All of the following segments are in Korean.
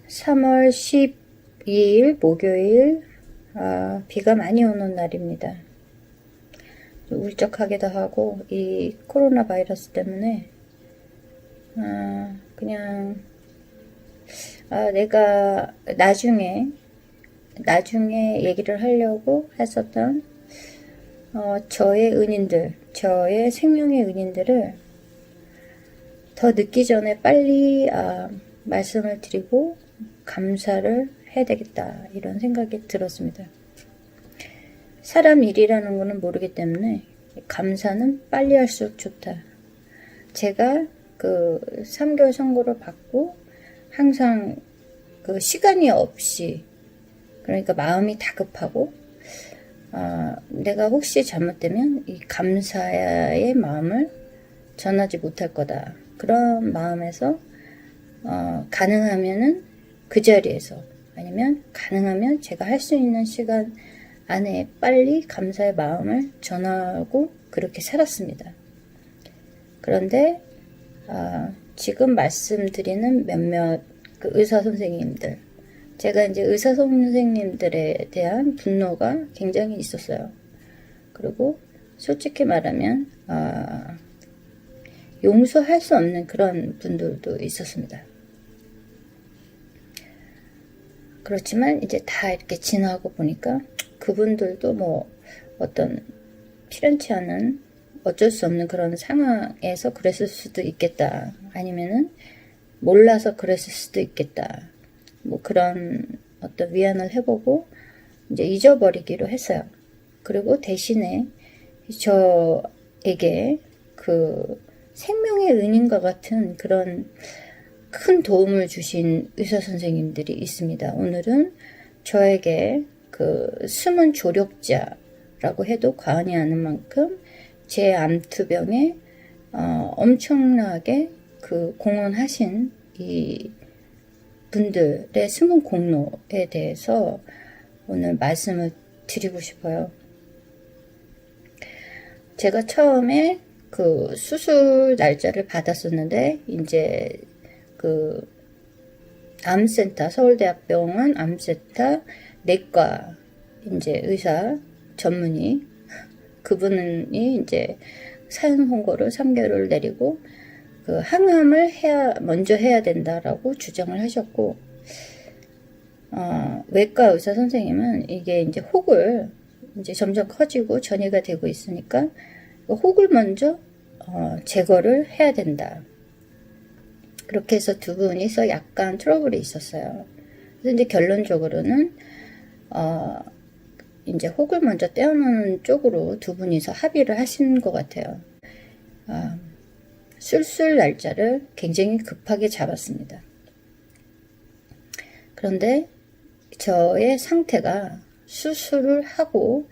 3월 12일 목요일, 비가 많이 오는 날입니다. 울적하기도 하고 이 코로나 바이러스 때문에 그냥 내가 나중에 얘기를 하려고 했었던 저의 은인들, 저의 생명의 은인들을 더 늦기 전에 빨리 말씀을 드리고 감사를 해야 되겠다, 이런 생각이 들었습니다. 사람 일이라는 거는 모르기 때문에 감사는 빨리 할수록 좋다. 제가 그 3개월 선고를 받고 항상 그 시간이 없이, 그러니까 마음이 다급하고 내가 혹시 잘못되면 이 감사의 마음을 전하지 못할 거다, 그런 마음에서 가능하면은 그 자리에서, 아니면 가능하면 제가 할 수 있는 시간 안에 빨리 감사의 마음을 전하고 그렇게 살았습니다. 그런데 지금 말씀드리는 몇몇 그 의사 선생님들, 제가 이제 의사 선생님들에 대한 분노가 굉장히 있었어요. 그리고 솔직히 말하면 용서할 수 없는 그런 분들도 있었습니다. 그렇지만 이제 다 이렇게 지나고 보니까 그분들도 뭐 어떤 필연치 않은 어쩔 수 없는 그런 상황에서 그랬을 수도 있겠다, 아니면은 몰라서 그랬을 수도 있겠다, 뭐 그런 어떤 위안을 해보고 이제 잊어버리기로 했어요. 그리고 대신에 저에게 그 생명의 은인과 같은 그런 큰 도움을 주신 의사 선생님들이 있습니다. 오늘은 저에게 그 숨은 조력자라고 해도 과언이 아닌 만큼 제 암투병에 엄청나게 그 공헌하신 이 분들의 숨은 공로에 대해서 오늘 말씀을 드리고 싶어요. 제가 처음에 그 수술 날짜를 받았었는데, 이제 그 암센터, 서울대학병원 암센터 내과 이제 의사 전문의, 그분이 이제 사연 선고를 3개월을 내리고 그 항암을 먼저 해야 된다라고 주장을 하셨고, 외과 의사 선생님은 이게 이제 혹을 이제 점점 커지고 전이가 되고 있으니까 혹을 먼저 제거를 해야 된다. 그렇게 해서 두 분이서 약간 트러블이 있었어요. 그래서 이제 결론적으로는 이제 혹을 먼저 떼어놓는 쪽으로 두 분이서 합의를 하신 것 같아요. 수술 날짜를 굉장히 급하게 잡았습니다. 그런데 저의 상태가 수술을 하고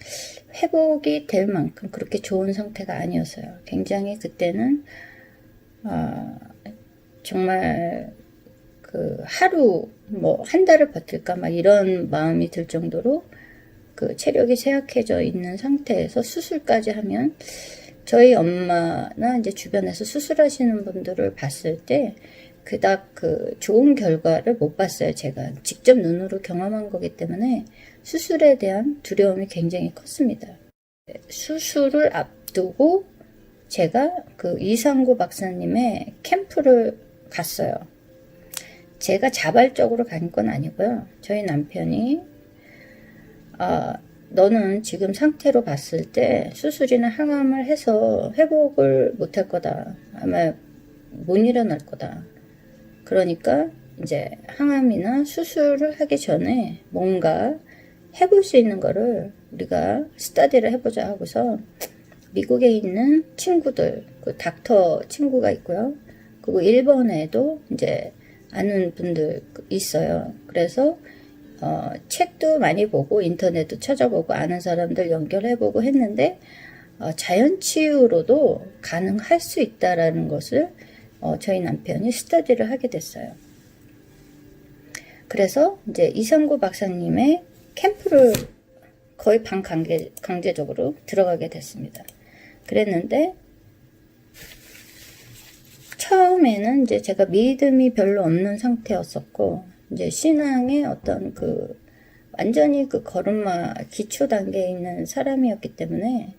회복이 될 만큼 그렇게 좋은 상태가 아니었어요. 굉장히 그때는 정말 그 하루 뭐 한 달을 버틸까 막 이런 마음이 들 정도로 그 체력이 쇠약해져 있는 상태에서 수술까지 하면, 저희 엄마나 이제 주변에서 수술하시는 분들을 봤을 때 그닥 그 좋은 결과를 못 봤어요. 제가 직접 눈으로 경험한 거기 때문에 수술에 대한 두려움이 굉장히 컸습니다. 수술을 앞두고 제가 그 이상구 박사님의 캠프를 갔어요. 제가 자발적으로 간 건 아니고요. 저희 남편이 너는 지금 상태로 봤을 때 수술이나 항암을 해서 회복을 못할 거다, 아마 못 일어날 거다, 그러니까 이제 항암이나 수술을 하기 전에 뭔가 해볼 수 있는 거를 우리가 스터디를 해보자 하고서 미국에 있는 친구들, 그 닥터 친구가 있고요. 그리고 일본에도 이제 아는 분들 있어요. 그래서 책도 많이 보고 인터넷도 찾아보고 아는 사람들 연결해보고 했는데 자연치유로도 가능할 수 있다라는 것을 저희 남편이 스터디를 하게 됐어요. 그래서 이제 이상구 박사님의 캠프를 거의 강제적으로 들어가게 됐습니다. 그랬는데 처음에는 이제 제가 믿음이 별로 없는 상태였었고, 이제 신앙의 어떤 그 완전히 그 걸음마 기초 단계에 있는 사람이었기 때문에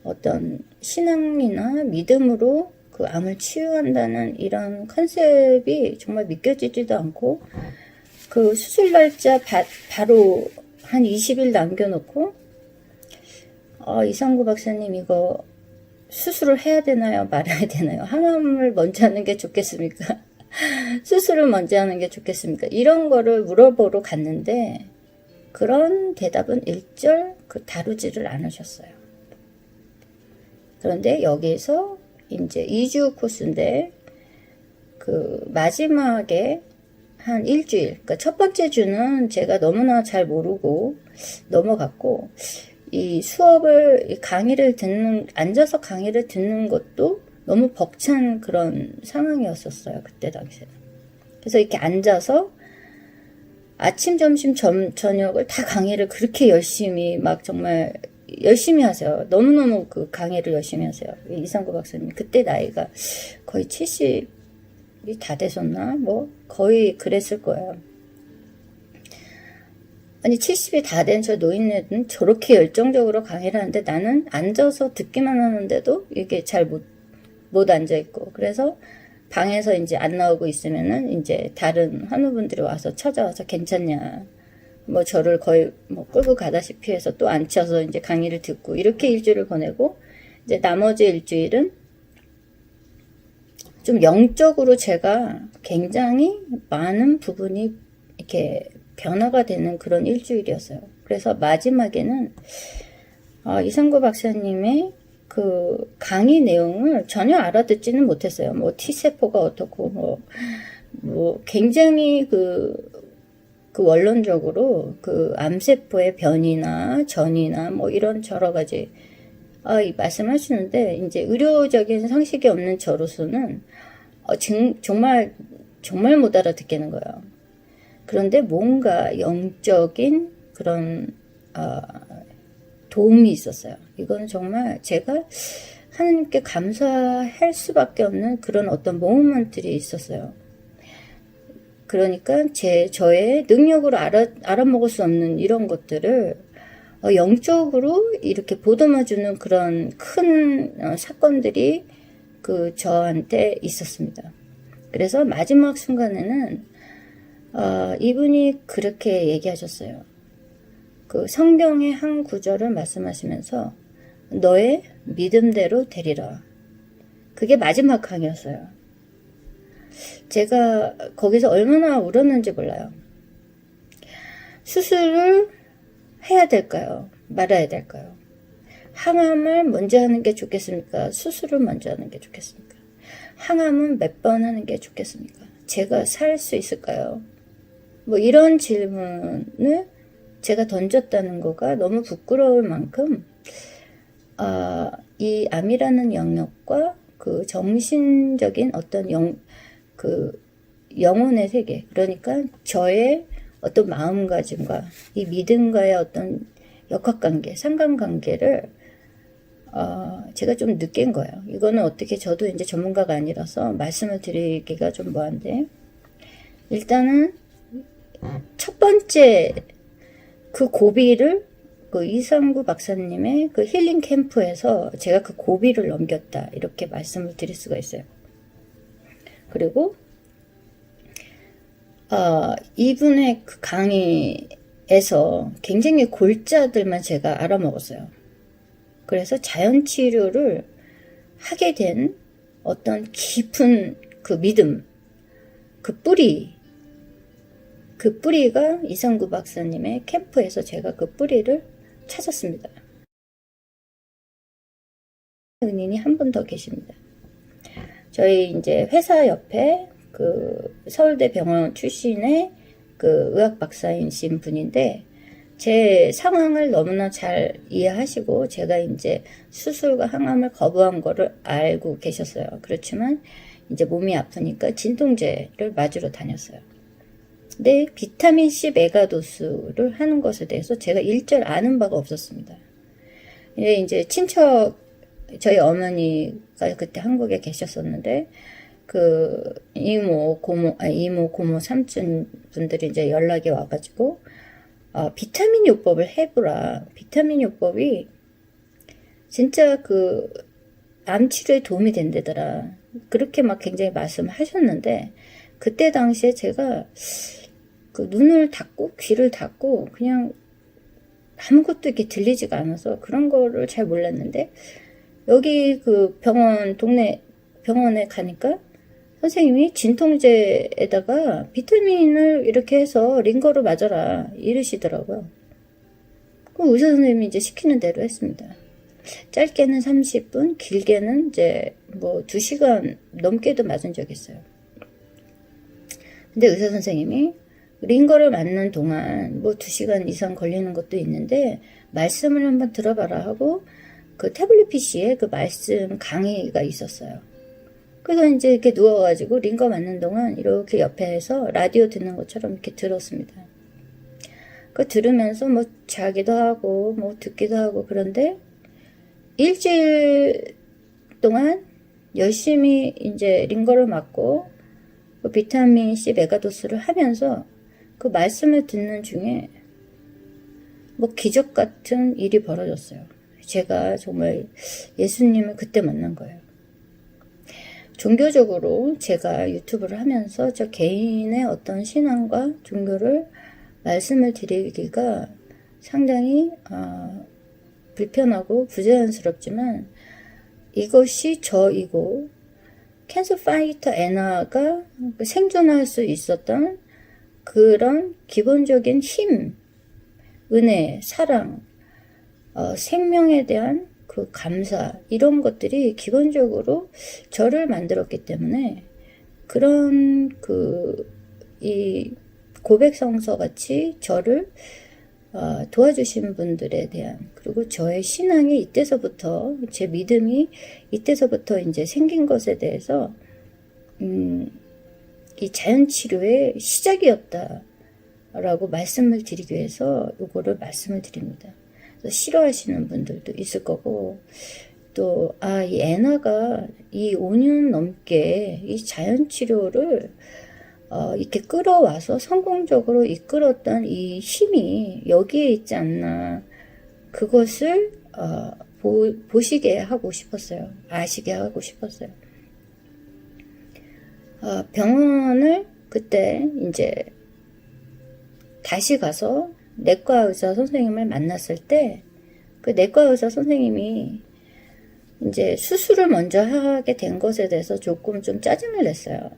어떤 신앙이나 믿음으로 그 암을 치유한다는 이런 컨셉이 정말 믿겨지지도 않고, 그 수술 날짜 바로 한 20일 남겨놓고 이상구 박사님 이거 수술을 해야 되나요? 말아야 되나요? 항암을 먼저 하는 게 좋겠습니까? 수술을 먼저 하는 게 좋겠습니까? 이런 거를 물어보러 갔는데 그런 대답은 일절 다루지를 않으셨어요. 그런데 여기서 이제 2주 코스인데 그 마지막에 한 일주일, 그러니까 첫 번째 주는 제가 너무나 잘 모르고 넘어갔고, 이 수업을, 강의를 앉아서 강의를 듣는 것도 너무 벅찬 그런 상황이었었어요, 그때 당시에. 그래서 이렇게 앉아서 아침, 점심, 저녁을 다 강의를 그렇게 열심히, 막 정말 열심히 하세요. 너무너무 그 강의를 열심히 하세요. 이상구 박사님. 그때 나이가 거의 70이 다 되셨나? 뭐, 거의 그랬을 거예요. 아니, 70이 다 된 저 노인네는 저렇게 열정적으로 강의를 하는데 나는 앉아서 듣기만 하는데도 이게 잘 못 앉아있고. 그래서 방에서 이제 안 나오고 있으면은 이제 다른 환우분들이 와서 찾아와서 괜찮냐. 뭐 저를 거의 뭐 끌고 가다시피 해서 또 앉혀서 이제 강의를 듣고 이렇게 일주일을 보내고, 이제 나머지 일주일은 좀 영적으로 제가 굉장히 많은 부분이 이렇게 변화가 되는 그런 일주일이었어요. 그래서 마지막에는 이상구 박사님의 그 강의 내용을 전혀 알아듣지는 못했어요. 뭐 T세포가 어떻고 뭐 굉장히 그 원론적으로 그 암세포의 변이나 전이나 뭐 이런 여러 가지 말씀하시는데, 이제 의료적인 상식이 없는 저로서는 정말 못 알아듣겠는 거예요. 그런데 뭔가 영적인 그런 도움이 있었어요. 이거는 정말 제가 하나님께 감사할 수밖에 없는 그런 어떤 모먼트들이 있었어요. 그러니까 저의 능력으로 알아먹을 수 없는 이런 것들을 영적으로 이렇게 보듬어주는 그런 큰 사건들이 그 저한테 있었습니다. 그래서 마지막 순간에는 이분이 그렇게 얘기하셨어요. 그 성경의 한 구절을 말씀하시면서 너의 믿음대로 되리라. 그게 마지막 강의였어요. 제가 거기서 얼마나 울었는지 몰라요. 수술을 해야 될까요? 말아야 될까요? 항암을 먼저 하는 게 좋겠습니까? 수술을 먼저 하는 게 좋겠습니까? 항암은 몇 번 하는 게 좋겠습니까? 제가 살 수 있을까요? 뭐 이런 질문을 제가 던졌다는 거가 너무 부끄러울 만큼 이 암이라는 영역과 그 정신적인 어떤 영혼의 세계, 그러니까 저의 어떤 마음가짐과 이 믿음과의 어떤 역학관계, 상관관계를 제가 좀 느낀 거예요. 이거는 어떻게, 저도 이제 전문가가 아니라서 말씀을 드리기가 좀 뭐한데, 일단은 첫 번째 그 고비를 그 이상구 박사님의 그 힐링 캠프에서 제가 그 고비를 넘겼다, 이렇게 말씀을 드릴 수가 있어요. 그리고 이분의 그 강의에서 굉장히 골자들만 제가 알아먹었어요. 그래서 자연치료를 하게 된 어떤 깊은 그 믿음, 그 뿌리가 이상구 박사님의 캠프에서 제가 그 뿌리를 찾았습니다. 은인이 한 분 더 계십니다. 저희 이제 회사 옆에 그 서울대 병원 출신의 그 의학 박사이신 분인데, 제 상황을 너무나 잘 이해하시고 제가 이제 수술과 항암을 거부한 거를 알고 계셨어요. 그렇지만 이제 몸이 아프니까 진통제를 맞으러 다녔어요. 근데 비타민C 메가도스를 하는 것에 대해서 제가 일절 아는 바가 없었습니다. 이제 친척, 저희 어머니가 그때 한국에 계셨었는데, 이모, 고모, 삼촌 분들이 이제 연락이 와가지고, 비타민 요법을 해보라. 비타민 요법이 진짜 암 치료에 도움이 된다더라. 그렇게 막 굉장히 말씀하셨는데, 그때 당시에 제가 눈을 닫고, 귀를 닫고, 그냥 아무것도 이렇게 들리지가 않아서 그런 거를 잘 몰랐는데, 여기 동네 병원에 가니까 선생님이 진통제에다가 비타민을 이렇게 해서 링거로 맞아라 이러시더라고요. 그럼 의사 선생님이 이제 시키는 대로 했습니다. 짧게는 30분, 길게는 이제 2시간 넘게도 맞은 적이 있어요. 근데 의사 선생님이 링거를 맞는 동안 2시간 이상 걸리는 것도 있는데 말씀을 한번 들어봐라 하고 태블릿 PC에 말씀 강의가 있었어요. 그래서 이제 이렇게 누워가지고 링거 맞는 동안 이렇게 옆에서 라디오 듣는 것처럼 이렇게 들었습니다. 들으면서 자기도 하고 듣기도 하고 그런데 일주일 동안 열심히 이제 링거를 맞고 비타민 C 메가도스를 하면서 말씀을 듣는 중에 기적 같은 일이 벌어졌어요. 제가 정말 예수님을 그때 만난 거예요. 종교적으로 제가 유튜브를 하면서 저 개인의 어떤 신앙과 종교를 말씀을 드리기가 상당히 불편하고 부자연스럽지만 이것이 저이고 캔서 파이터 애나가 생존할 수 있었던 그런 기본적인 힘, 은혜, 사랑, 생명에 대한 감사 이런 것들이 기본적으로 저를 만들었기 때문에 그런 이 고백성서 같이 저를 도와주신 분들에 대한 그리고 저의 신앙이 이때서부터 제 믿음이 이때서부터 이제 생긴 것에 대해서 이 자연치료의 시작이었다라고 말씀을 드리기 위해서 요거를 말씀을 드립니다. 싫어하시는 분들도 있을 거고 또 이 애나가 이 5년 넘게 이 자연치료를 이렇게 끌어와서 성공적으로 이끌었던 이 힘이 여기에 있지 않나 그것을 보시게 하고 싶었어요. 아시게 하고 싶었어요. 병원을 그때 이제 다시 가서 내과 의사 선생님을 만났을 때 내과 의사 선생님이 이제 수술을 먼저 하게 된 것에 대해서 조금 좀 짜증을 냈어요.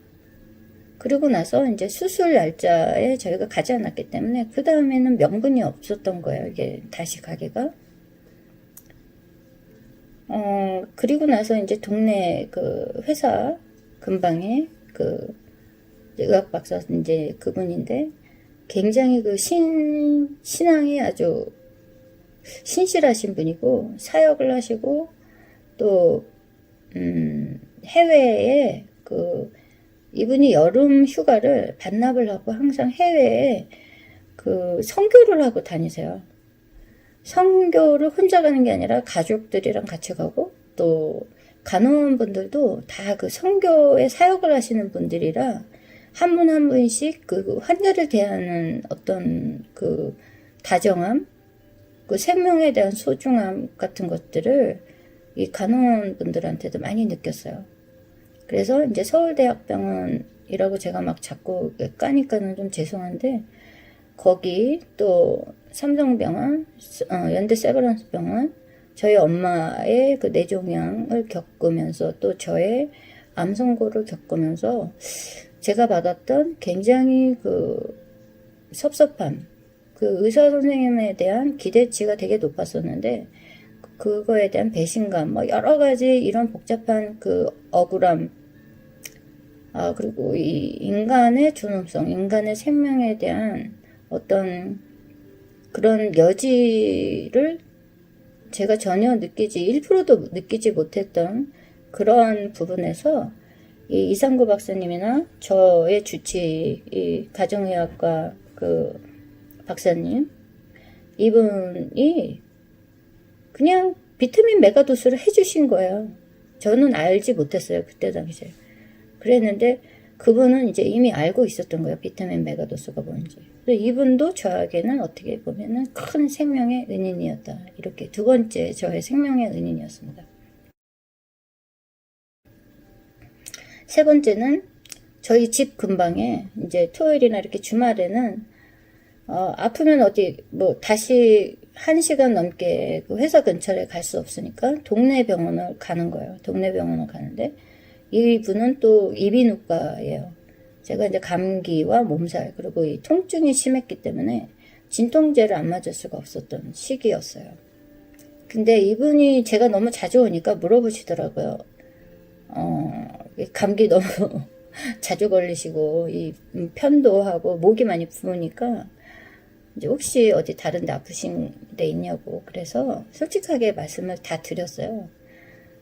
그리고 나서 이제 수술 날짜에 저희가 가지 않았기 때문에 그 다음에는 명분이 없었던 거예요. 이게 다시 가기가. 그리고 나서 이제 동네 회사 근방에 의학 박사 이제 그분인데 굉장히 신앙이 아주 신실하신 분이고 사역을 하시고 또 해외에 이분이 여름 휴가를 반납을 하고 항상 해외에 선교를 하고 다니세요. 선교를 혼자 가는 게 아니라 가족들이랑 같이 가고 또 간호원분들도 다 선교에 사역을 하시는 분들이라 한 분 한 분씩 환자를 대하는 어떤 다정함, 생명에 대한 소중함 같은 것들을 이 간호원분들한테도 많이 느꼈어요. 그래서 이제 서울대학병원이라고 제가 막 자꾸 까니까는 좀 죄송한데 거기 또 삼성병원, 연대세브란스병원 저희 엄마의 뇌종양을 겪으면서 또 저의 암 선고를 겪으면서 제가 받았던 굉장히 섭섭함, 의사 선생님에 대한 기대치가 되게 높았었는데 그거에 대한 배신감, 여러 가지 이런 복잡한 억울함, 그리고 이 인간의 존엄성, 인간의 생명에 대한 어떤 그런 여지를 제가 전혀 1%도 느끼지 못했던 그런 부분에서 이 이상구 박사님이나 저의 주치, 이 가정의학과 박사님, 이분이 그냥 비타민 메가도스를 해주신 거예요. 저는 알지 못했어요, 그때 당시에. 그랬는데 그분은 이제 이미 알고 있었던 거예요. 비타민 메가도스가 뭔지. 그래서 이분도 저에게는 어떻게 보면은 큰 생명의 은인이었다. 이렇게 두 번째 저의 생명의 은인이었습니다. 세 번째는 저희 집 근방에 이제 토요일이나 이렇게 주말에는 아프면 어디 뭐 다시 1시간 넘게 그 회사 근처에 갈 수 없으니까 동네 병원을 가는 거예요. 동네 병원을 가는데 이분은 또 이비인후과예요. 제가 이제 감기와 몸살 그리고 이 통증이 심했기 때문에 진통제를 안 맞을 수가 없었던 시기였어요. 근데 이분이 제가 너무 자주 오니까 물어보시더라고요. 감기 너무 자주 걸리시고 이 편도하고 목이 많이 부으니까 이제 혹시 어디 다른 데 아프신 데 있냐고. 그래서 솔직하게 말씀을 다 드렸어요.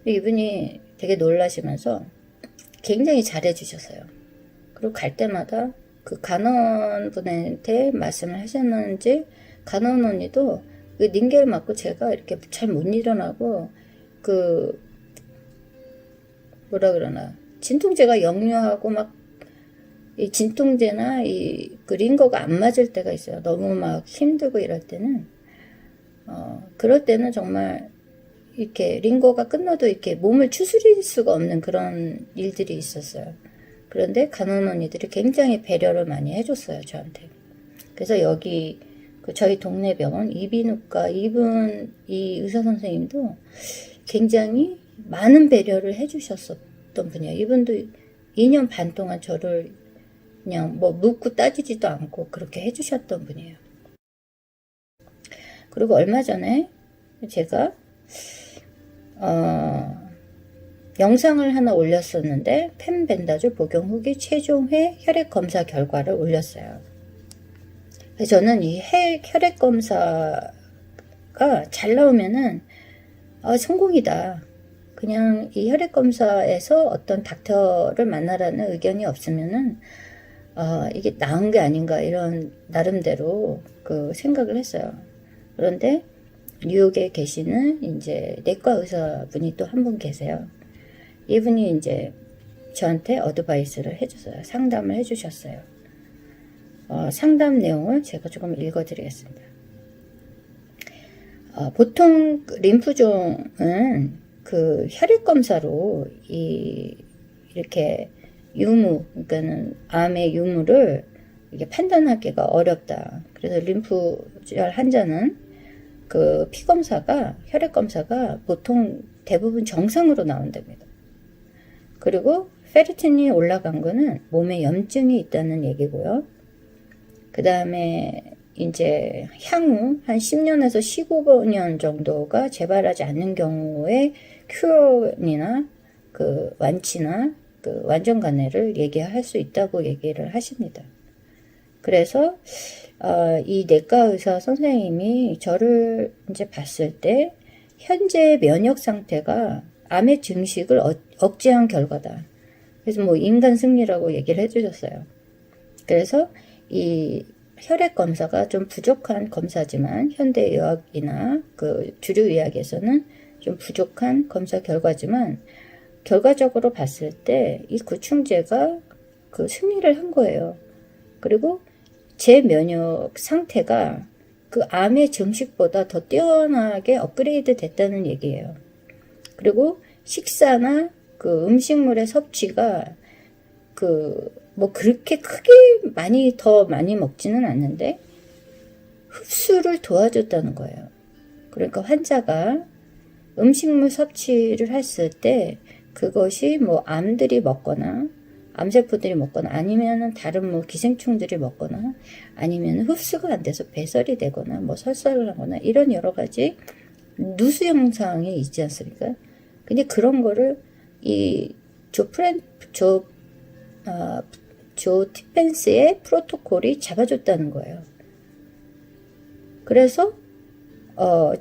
이분이 되게 놀라시면서 굉장히 잘해 주셨어요. 그리고 갈 때마다 그 간호분한테 말씀을 하셨는지 간호원 언니도 그 링겔 맞고 제가 이렇게 잘 못 일어나고 그 뭐라 그러나 진통제가 역류하고 막 이 진통제나 이 그 링거가 안 맞을 때가 있어요. 너무 막 힘들고 이럴 때는 그럴 때는 정말 이렇게 링거가 끝나도 이렇게 몸을 추스릴 수가 없는 그런 일들이 있었어요. 그런데 간호원 언니들이 굉장히 배려를 많이 해줬어요, 저한테. 그래서 여기 그 저희 동네 병원 이비인후과 이 의사 선생님도 굉장히 많은 배려를 해주셨었던 분이에요. 이분도 2년 반 동안 저를 그냥 뭐 묻고 따지지도 않고 그렇게 해주셨던 분이에요. 그리고 얼마 전에 제가 영상을 하나 올렸었는데 펜벤다졸 복용 후기 최종회 혈액검사 결과를 올렸어요. 그래서 저는 이 혈액검사가 잘 나오면은 성공이다. 그냥 이 혈액검사에서 어떤 닥터를 만나라는 의견이 없으면은 이게 나은 게 아닌가 이런 나름대로 그 생각을 했어요. 그런데 뉴욕에 계시는 이제 내과 의사분이 또 한 분 계세요. 이분이 이제 저한테 어드바이스를 해줬어요. 상담을 해주셨어요. 상담 내용을 제가 조금 읽어드리겠습니다. 보통 림프종은 그 혈액검사로 이렇게 유무, 그러니까는 암의 유무를 이게 판단하기가 어렵다. 그래서 림프절 환자는 그 피검사가, 혈액검사가 보통 대부분 정상으로 나온답니다. 그리고 페리틴이 올라간 거는 몸에 염증이 있다는 얘기고요. 그 다음에 이제 향후 한 10년에서 15년 정도가 재발하지 않는 경우에 큐어이나 그 완치나 그 완전 간해를 얘기할 수 있다고 얘기를 하십니다. 그래서 이 내과 의사 선생님이 저를 이제 봤을 때 현재 면역 상태가 암의 증식을 억제한 결과다. 그래서 뭐 인간 승리라고 얘기를 해주셨어요. 그래서 이 혈액 검사가 좀 부족한 검사지만 현대의학이나 그 주류의학에서는 좀 부족한 검사 결과지만 결과적으로 봤을 때 이 구충제가 그 승리를 한 거예요. 그리고 제 면역 상태가 그 암의 증식보다 더 뛰어나게 업그레이드 됐다는 얘기예요. 그리고 식사나 그 음식물의 섭취가 뭐 그렇게 크게 더 많이 먹지는 않는데 흡수를 도와줬다는 거예요. 그러니까 환자가 음식물 섭취를 했을 때 그것이 뭐 암들이 먹거나 암세포들이 먹거나 아니면은 다른 뭐 기생충들이 먹거나 아니면 흡수가 안 돼서 배설이 되거나 뭐 설사를 하거나 이런 여러 가지 누수 현상이 있지 않습니까? 근데 그런 거를 이 조 티펜스의 프로토콜이 잡아줬다는 거예요. 그래서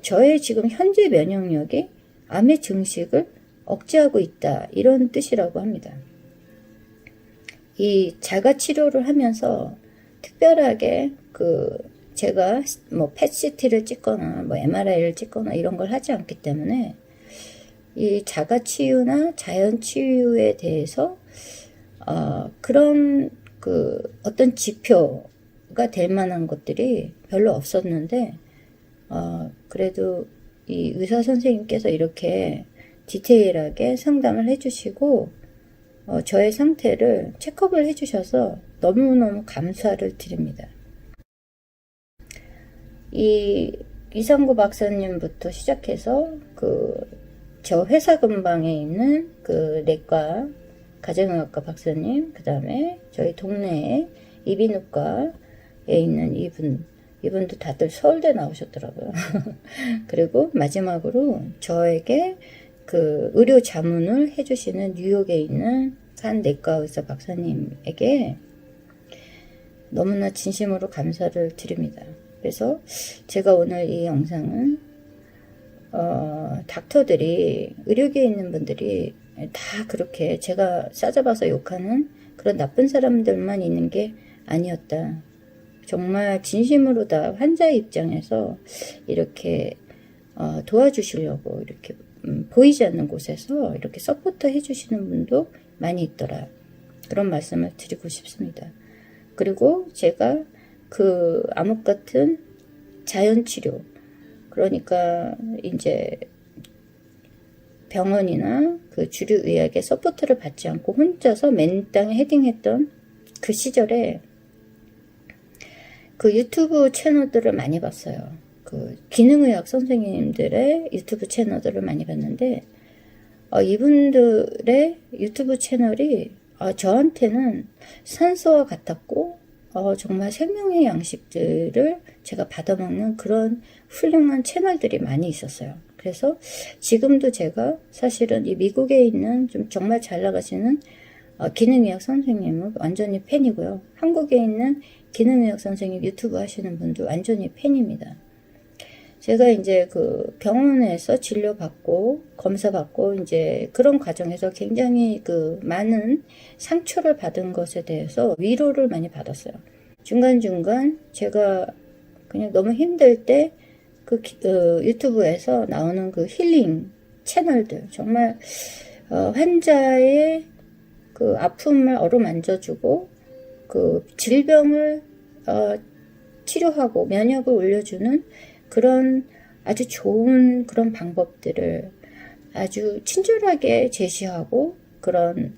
저의 지금 현재 면역력이 암의 증식을 억제하고 있다 이런 뜻이라고 합니다. 이 자가 치료를 하면서 특별하게 제가 뭐 펫CT를 찍거나 뭐 MRI를 찍거나 이런 걸 하지 않기 때문에 이 자가 치유나 자연 치유에 대해서 그런 그 어떤 지표가 될 만한 것들이 별로 없었는데, 그래도 이 의사 선생님께서 이렇게 디테일하게 상담을 해주시고, 저의 상태를 체크업을 해주셔서 너무너무 감사를 드립니다. 이 이상구 박사님부터 시작해서 저 회사 근방에 있는 그 내과 가정의학과 박사님, 그 다음에 저희 동네에 이비인후과에 있는 이분도 다들 서울대 나오셨더라고요. 그리고 마지막으로 저에게 그 의료 자문을 해주시는 뉴욕에 있는 한 내과 의사 박사님에게 너무나 진심으로 감사를 드립니다. 그래서 제가 오늘 이 영상은 닥터들이, 의료계에 있는 분들이 다 그렇게 제가 싸잡아서 욕하는 그런 나쁜 사람들만 있는 게 아니었다. 정말 진심으로 다 환자의 입장에서 이렇게 도와주시려고 이렇게 보이지 않는 곳에서 이렇게 서포터 해주시는 분도 많이 있더라. 그런 말씀을 드리고 싶습니다. 그리고 제가 그 암흑 같은 자연치료, 그러니까 이제 병원이나 그 주류의학의 서포트를 받지 않고 혼자서 맨 땅에 헤딩했던 그 시절에 그 유튜브 채널들을 많이 봤어요. 그 기능의학 선생님들의 유튜브 채널들을 많이 봤는데, 이분들의 유튜브 채널이 저한테는 산소와 같았고, 정말 생명의 양식들을 제가 받아먹는 그런 훌륭한 채널들이 많이 있었어요. 그래서 지금도 제가 사실은 이 미국에 있는 좀 정말 잘 나가시는 기능의학 선생님은 완전히 팬이고요. 한국에 있는 기능의학 선생님 유튜브 하시는 분도 완전히 팬입니다. 제가 이제 그 병원에서 진료받고 검사받고 이제 그런 과정에서 굉장히 그 많은 상처를 받은 것에 대해서 위로를 많이 받았어요. 중간중간 제가 그냥 너무 힘들 때 유튜브에서 나오는 그 힐링 채널들, 정말 환자의 그 아픔을 어루만져주고 그 질병을 치료하고 면역을 올려주는 그런 아주 좋은 그런 방법들을 아주 친절하게 제시하고, 그런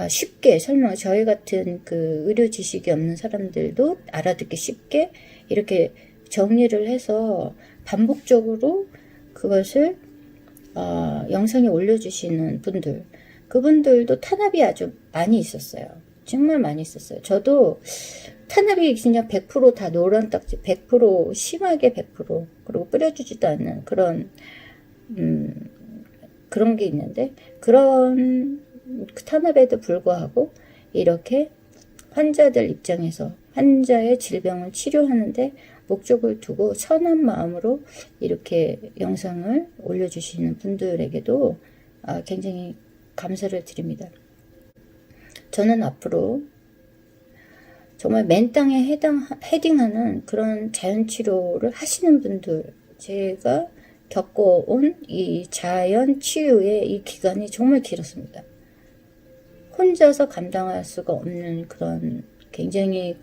쉽게 설명, 저희 같은 그 의료 지식이 없는 사람들도 알아듣기 쉽게 이렇게 정리를 해서 반복적으로 그것을 영상에 올려주시는 분들, 그분들도 탄압이 아주 많이 있었어요. 정말 많이 있었어요. 저도 탄압이 그냥 100%다 노란 딱지, 100% 심하게 100% 그리고 뿌려주지도 않는 그런 그런 게 있는데, 그런 탄압에도 불구하고 이렇게 환자들 입장에서 환자의 질병을 치료하는데 목적을 두고 선한 마음으로 이렇게 영상을 올려주시는 분들에게도 굉장히 감사를 드립니다. 저는 앞으로 정말 맨 땅에 헤딩하는 그런 자연치료를 하시는 분들, 제가 겪어온 이 자연치유의 이 기간이 정말 길었습니다. 혼자서 감당할 수가 없는 그런 굉장히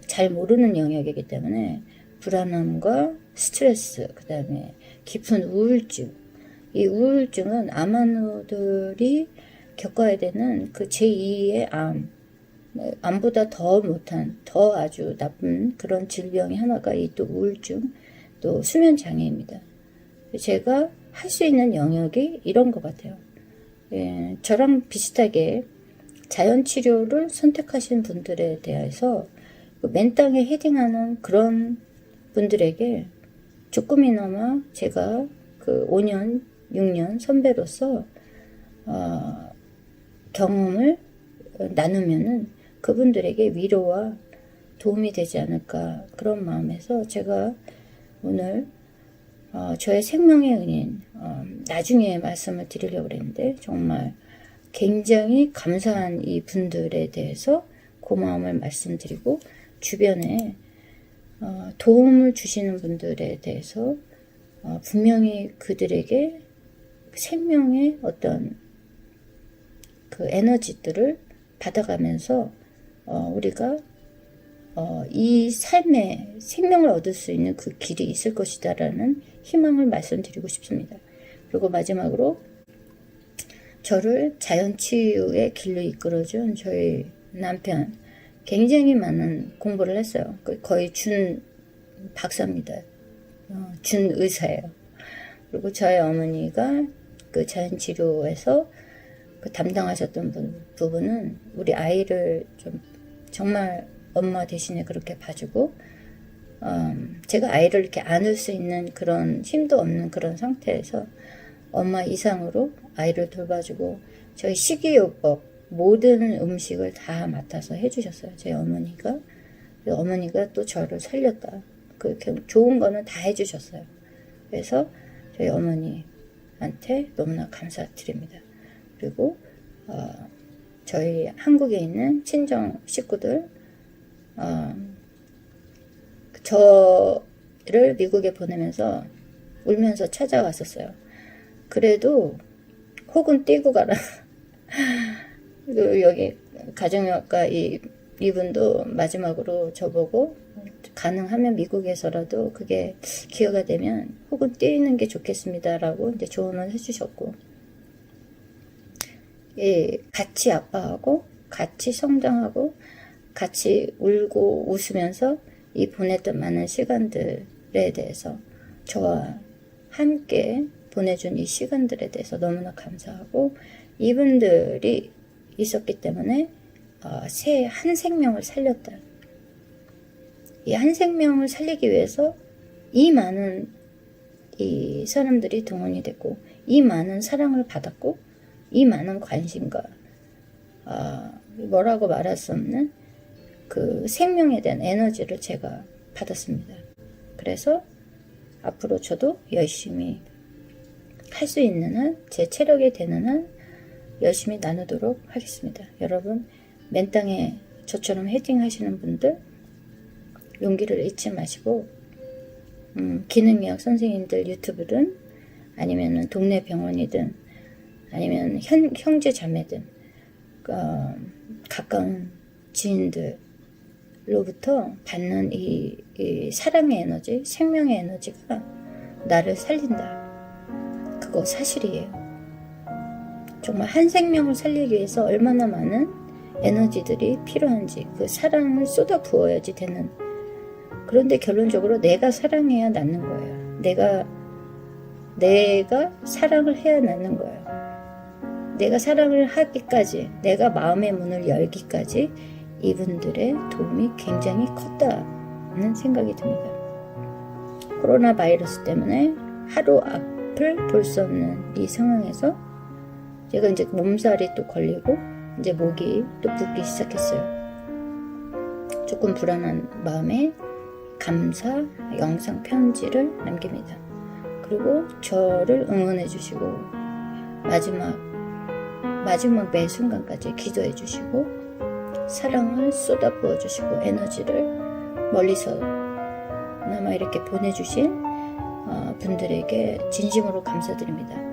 잘 모르는 영역이기 때문에 불안함과 스트레스, 그 다음에 깊은 우울증, 이 우울증은 암환우들이 겪어야 되는 그 제2의 암보다 더 못한, 더 아주 나쁜 그런 질병이 하나가 이 또 우울증, 또 수면장애입니다. 제가 할 수 있는 영역이 이런 것 같아요. 예, 저랑 비슷하게 자연치료를 선택하신 분들에 대해서 맨 땅에 헤딩하는 그런 분들에게 조금이나마 제가 그 5년, 6년 선배로서 경험을 나누면은 그분들에게 위로와 도움이 되지 않을까, 그런 마음에서 제가 오늘 저의 생명의 은인, 나중에 말씀을 드리려고 그랬는데 정말 굉장히 감사한 이 분들에 대해서 고마움을 말씀드리고, 주변에 도움을 주시는 분들에 대해서 분명히 그들에게 생명의 어떤 그 에너지들을 받아가면서 우리가 이 삶에 생명을 얻을 수 있는 그 길이 있을 것이다라는 희망을 말씀드리고 싶습니다. 그리고 마지막으로 저를 자연치유의 길로 이끌어준 저희 남편, 굉장히 많은 공부를 했어요. 거의 준 박사입니다. 준 의사예요. 그리고 저희 어머니가 그 자연치료에서 그 담당하셨던 부분은 우리 아이를 좀 정말 엄마 대신에 그렇게 봐주고, 제가 아이를 이렇게 안을 수 있는 그런 힘도 없는 그런 상태에서 엄마 이상으로 아이를 돌봐주고, 저희 식이요법 모든 음식을 다 맡아서 해주셨어요. 저희 어머니가. 어머니가 또 저를 살렸다. 그 좋은 거는 다 해주셨어요. 그래서 저희 어머니한테 너무나 감사드립니다. 그리고 저희 한국에 있는 친정 식구들, 저를 미국에 보내면서 울면서 찾아왔었어요. 그래도 혹은 뛰고 가라. 여기 가정의학과 이분도 마지막으로 저보고 가능하면 미국에서라도 그게 기회가 되면 혹은 뛰는 게 좋겠습니다라고 이제 조언을 해주셨고, 같이 아파하고 같이 성장하고 같이 울고 웃으면서 이 보냈던 많은 시간들에 대해서 저와 함께 보내준 이 시간들에 대해서 너무나 감사하고, 이분들이 있었기 때문에 새 한 생명을 살렸다. 이 한 생명을 살리기 위해서 이 많은 이 사람들이 동원이 됐고, 이 많은 사랑을 받았고, 이 많은 관심과 뭐라고 말할 수 없는 그 생명에 대한 에너지를 제가 받았습니다. 그래서 앞으로 저도 열심히 할 수 있는 한, 제 체력이 되는 한 열심히 나누도록 하겠습니다. 여러분, 맨 땅에 저처럼 헤딩 하시는 분들 용기를 잃지 마시고, 기능의학 선생님들 유튜브든 아니면 동네 병원이든 아니면 형제 자매든 가까운 지인들로부터 받는 이 사랑의 에너지, 생명의 에너지가 나를 살린다. 그거 사실이에요. 정말 한 생명을 살리기 위해서 얼마나 많은 에너지들이 필요한지, 그 사랑을 쏟아 부어야지 되는. 그런데 결론적으로 내가 사랑해야 낫는 거예요. 내가 사랑을 해야 낫는 거예요. 내가 사랑을 하기까지, 내가 마음의 문을 열기까지 이분들의 도움이 굉장히 컸다는 생각이 듭니다. 코로나 바이러스 때문에 하루 앞을 볼 수 없는 이 상황에서 제가 이제 몸살이 또 걸리고 이제 목이 또 붓기 시작했어요. 조금 불안한 마음에 감사 영상 편지를 남깁니다. 그리고 저를 응원해 주시고 마지막 매 순간까지 기도해 주시고 사랑을 쏟아부어 주시고 에너지를 멀리서나마 이렇게 보내주신 분들에게 진심으로 감사드립니다.